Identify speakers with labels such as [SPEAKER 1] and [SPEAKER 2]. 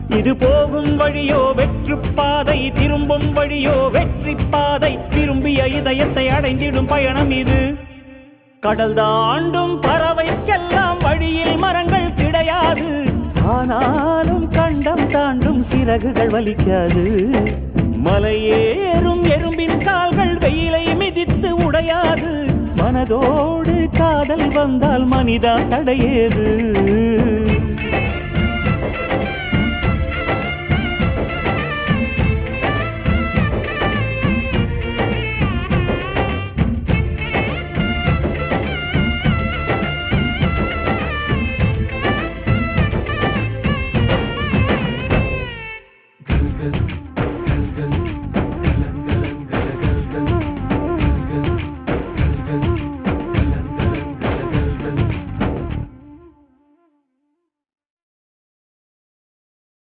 [SPEAKER 1] இது போகும் வழியோ வெற்று பாதை, திரும்பும் வழியோ வெற்றி பாதை. விரும்பிய இதயத்தை அடைந்திடும் பயணம் இது. கடல் தாண்டும் பறவைக்கெல்லாம் வழியில் மரங்கள் கிடையாது. ஆனாலும் கண்டம் தாண்டும் சிறகுகள் வலிக்காது. மலையேறும் எறும்பின் கால்கள் வெயிலை மிதித்து உடையாது. மனதோடு காதல் வந்தால் மனிதா தடையேது.